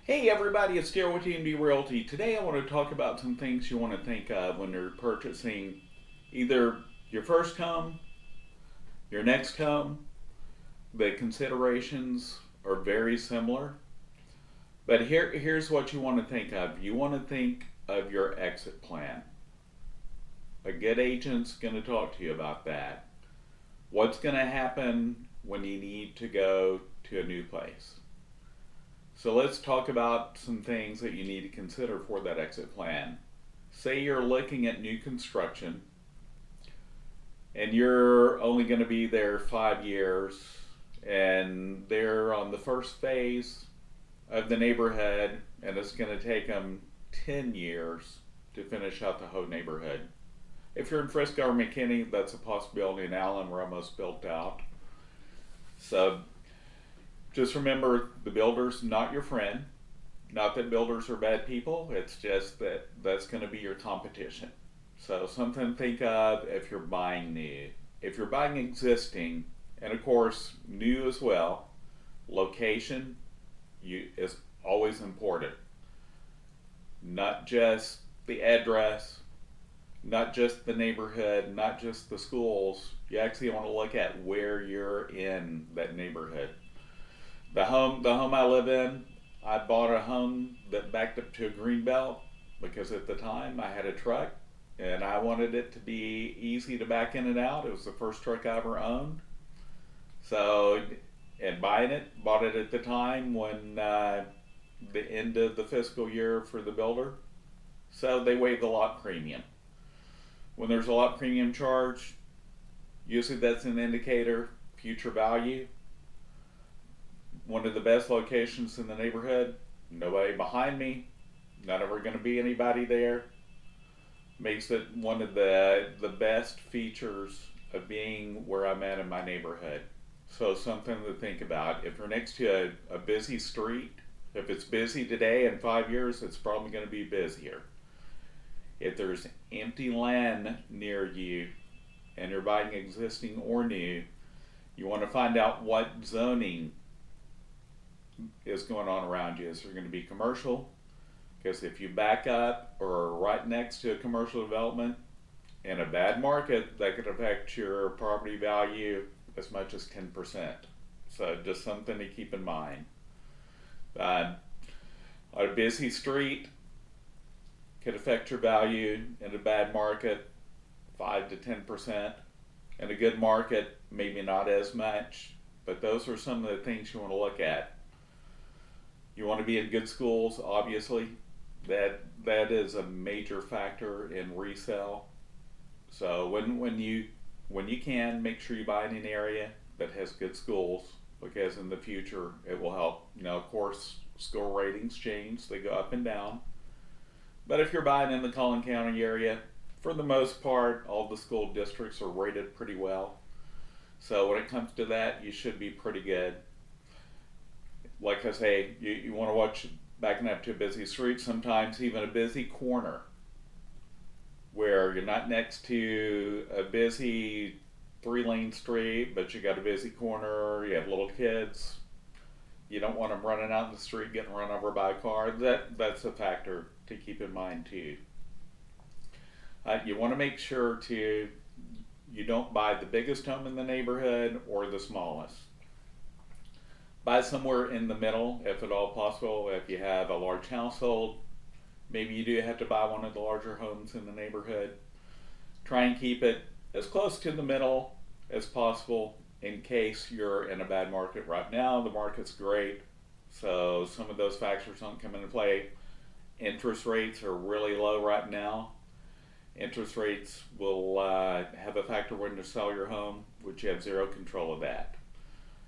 Hey everybody, it's Daryl with TMD Realty. Today I want to talk about some things you want to think of when you're purchasing either your first home, your next home. The considerations are very similar, but here's what you want to think of. You want to think of your exit plan. A good agent's going to talk to you about that. What's going to happen when you need to go to a new place? So let's talk about some things that you need to consider for that exit plan. Say you're looking at new construction and you're only going to be there 5 years and they're on the first phase of the neighborhood and it's going to take them 10 years to finish out the whole neighborhood. If you're in Frisco or McKinney, that's a possibility. In Allen, we're almost built out. So just remember, the builder's not your friend. Not that builders are bad people, it's just that that's going to be your competition. So something to think of if you're buying new. If you're buying existing, and of course new as well, location is always important. Not just the address, not just the neighborhood, not just the schools. You actually want to look at where you're in that neighborhood. The home I live in, I bought a home that backed up to a green belt because at the time I had a truck and I wanted it to be easy to back in and out. It was the first truck I ever owned. So, and bought it at the time when the end of the fiscal year for the builder. So they waived the lot premium. When there's a lot premium charge, usually that's an indicator future value. One of the best locations in the neighborhood, nobody behind me, not ever going to be anybody there. Makes it one of the best features of being where I'm at in my neighborhood. So something to think about. If you're next to a busy street, if it's busy today, in 5 years, it's probably going to be busier. If there's empty land near you and you're buying existing or new, you want to find out what zoning is going on around you. Is there going to be commercial? Because if you back up or are right next to a commercial development in a bad market, that could affect your property value as much as 10%. So just something to keep in mind. On a busy street, could affect your value. In a bad market, 5 to 10%. In a good market, maybe not as much. But those are some of the things you want to look at. You want to be in good schools, obviously. That is a major factor in resale. So when you can, make sure you buy in an area that has good schools, because in the future it will help. Now, of course, school ratings change; they go up and down. But if you're buying in the Collin County area, for the most part, all the school districts are rated pretty well. So when it comes to that, you should be pretty good. Like I say, you want to watch backing up to a busy street, sometimes even a busy corner where you're not next to a busy 3-lane street, but you got a busy corner, you have little kids. You don't want them running out in the street getting run over by a car. That's a factor to keep in mind too. You want to make sure you don't buy the biggest home in the neighborhood or the smallest. Buy somewhere in the middle, if at all possible. If you have a large household, maybe you do have to buy one of the larger homes in the neighborhood. Try and keep it as close to the middle as possible in case you're in a bad market. Right now, the market's great, so some of those factors don't come into play. Interest rates are really low right now. Interest rates will have a factor when to sell your home, which you have zero control of that.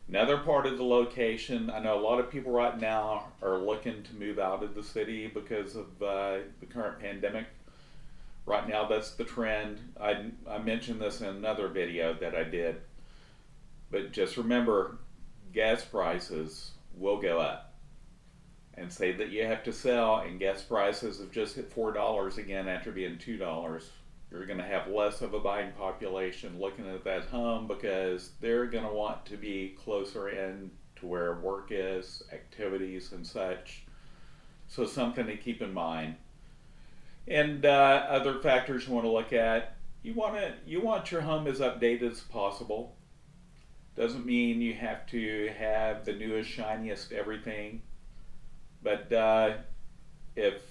Another part of the location, I know a lot of people right now are looking to move out of the city because of the current pandemic. Right now, that's the trend. I mentioned this in another video that I did. But just remember, gas prices will go up. And say that you have to sell and gas prices have just hit $4 again after being $2. You're going to have less of a buying population looking at that home because they're going to want to be closer in to where work is, activities and such. So something to keep in mind. And other factors you want to look at. You want your home as updated as possible. Doesn't mean you have to have the newest, shiniest everything. But if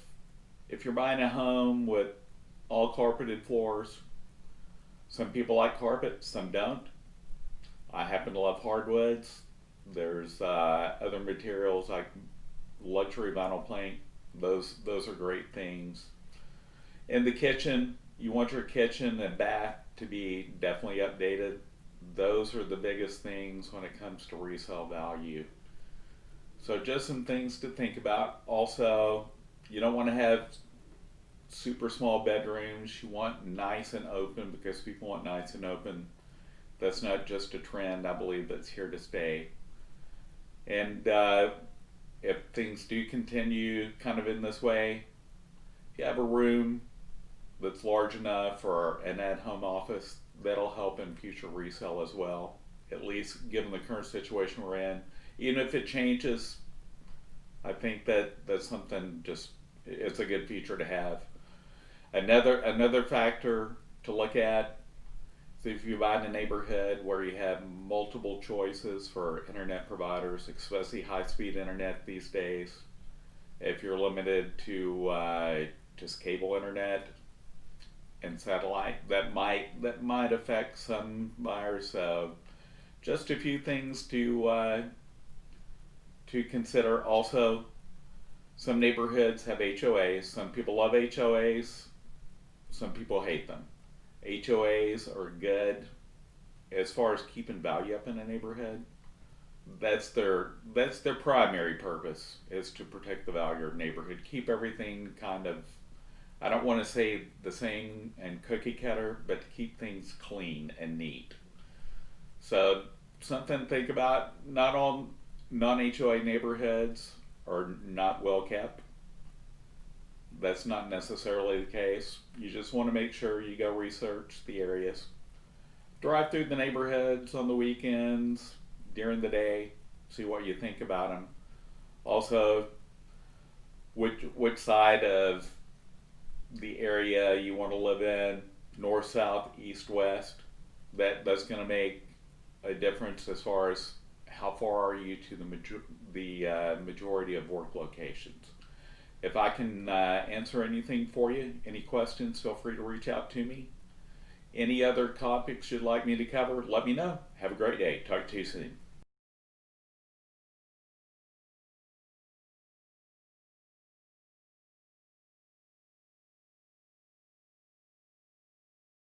if you're buying a home with all carpeted floors, some people like carpet, some don't. I happen to love hardwoods. There's other materials like luxury vinyl plank. Those are great things. In the kitchen, you want your kitchen and bath to be definitely updated. Those are the biggest things when it comes to resale value. So just some things to think about. Also, you don't want to have super small bedrooms. You want nice and open because people want nice and open. That's not just a trend. I believe that's here to stay. And if things do continue kind of in this way, if you have a room that's large enough for an at-home office, that'll help in future resale as well. At least given the current situation we're in, even if it changes, I think that's something just it's a good feature to have. Another factor to look at is if you buy in a neighborhood where you have multiple choices for internet providers, especially high-speed internet these days. If you're limited to just cable internet and satellite, that might affect some buyers. So just a few things to consider. Also, some neighborhoods have HOAs. Some people love HOAs. Some people hate them. HOAs are good as far as keeping value up in a neighborhood. That's their primary purpose is to protect the value of the neighborhood. Keep everything kind of, I don't want to say the same and cookie cutter, but to keep things clean and neat. So something to think about. Not all non-HOA neighborhoods are not well kept. That's not necessarily the case. You just want to make sure you go research the areas. Drive through the neighborhoods on the weekends, during the day, see what you think about them. Also, which side of the area you want to live in, north, south, east, west. That's going to make a difference as far as how far are you to the majority of work locations. If I can answer anything for you, any questions, feel free to reach out to me. Any other topics you'd like me to cover, let me know. Have a great day. Talk to you soon.